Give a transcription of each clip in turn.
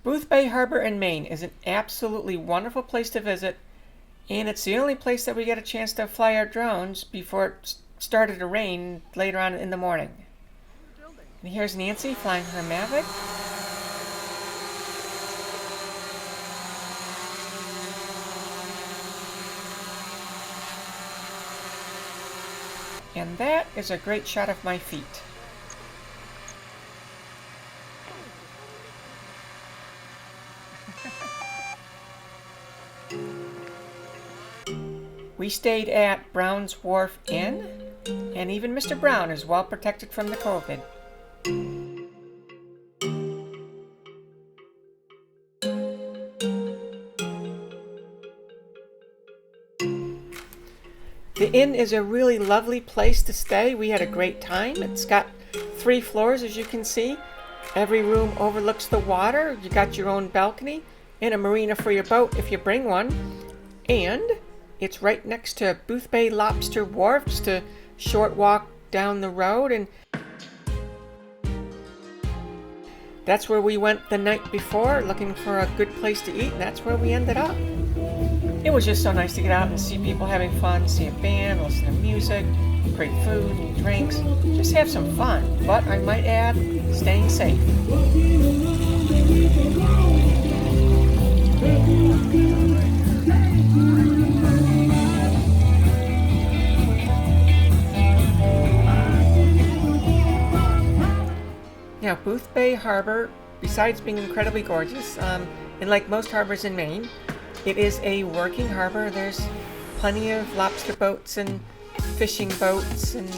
Boothbay Harbor in Maine is an absolutely wonderful place to visit, and it's the only place that we get a chance to fly our drones before it started to rain later on in the morning. And here's Nancy flying her Mavic. And that is a great shot of my feet. We stayed at Brown's Wharf Inn, and even Mr. Brown is well protected from the COVID. The inn is a really lovely place to stay. We had a great time. It's got 3 floors, as you can see. Every room overlooks the water. You got your own balcony and a marina for your boat if you bring one. And it's right next to Boothbay Lobster Wharf, just a short walk down the road. And that's where we went the night before, looking for a good place to eat, and that's where we ended up. It was just so nice to get out and see people having fun, see a band, listen to music, great food and drinks, just have some fun. But I might add, staying safe. Now, Boothbay Harbor, besides being incredibly gorgeous, and like most harbors in Maine, it is a working harbor. There's plenty of lobster boats and fishing boats and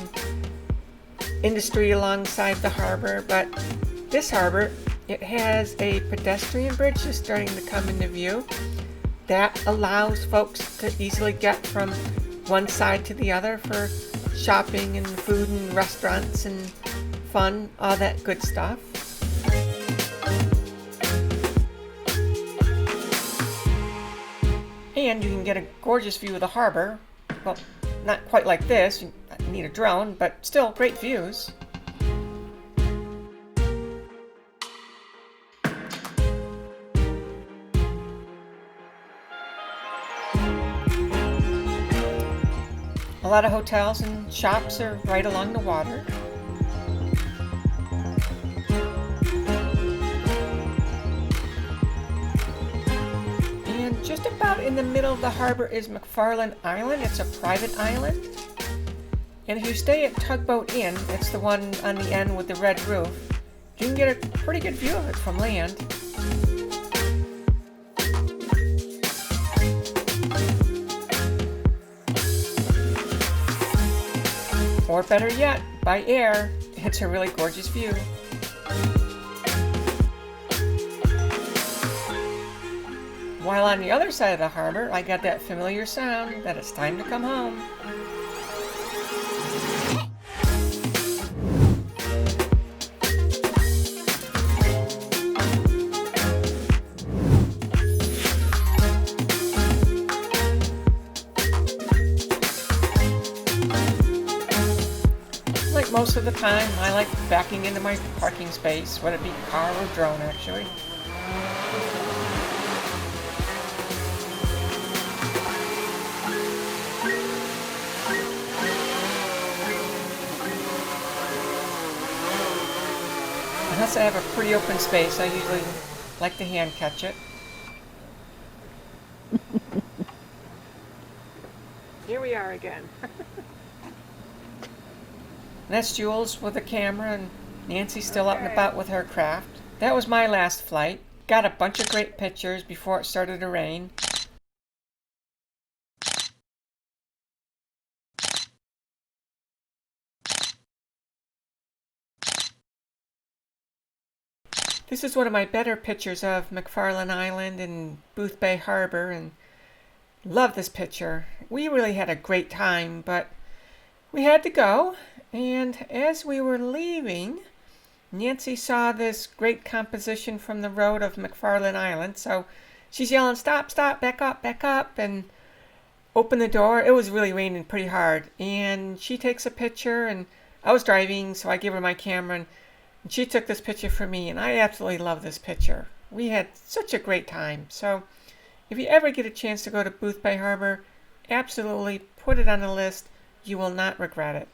industry alongside the harbor. But this harbor, it has a pedestrian bridge just starting to come into view that allows folks to easily get from one side to the other for shopping and food and restaurants and fun, all that good stuff. And you can get a gorgeous view of the harbor. Well, not quite like this, you need a drone, but still great views. A lot of hotels and shops are right along the water. Just about in the middle of the harbor is McFarland Island. It's a private island. And if you stay at Tugboat Inn, it's the one on the end with the red roof, you can get a pretty good view of it from land. Or better yet, by air. It's a really gorgeous view. While on the other side of the harbor, I got that familiar sound that it's time to come home. Like most of the time, I like backing into my parking space, whether it be car or drone actually. Unless I have a pretty open space, I usually like to hand catch it. Here we are again. That's Juls with the camera, and Nancy's still up and about with her craft. That was my last flight. Got a bunch of great pictures before it started to rain. This is one of my better pictures of McFarland Island and Boothbay Harbor, and love this picture. We really had a great time, but we had to go, and as we were leaving, Nancy saw this great composition from the road of McFarland Island, so she's yelling, "Stop, stop, back up," and open the door. It was really raining pretty hard, and she takes a picture, and I was driving, so I give her my camera, and And she took this picture for me, and I absolutely love this picture. We had such a great time. So if you ever get a chance to go to Boothbay Harbor, absolutely put it on the list. You will not regret it.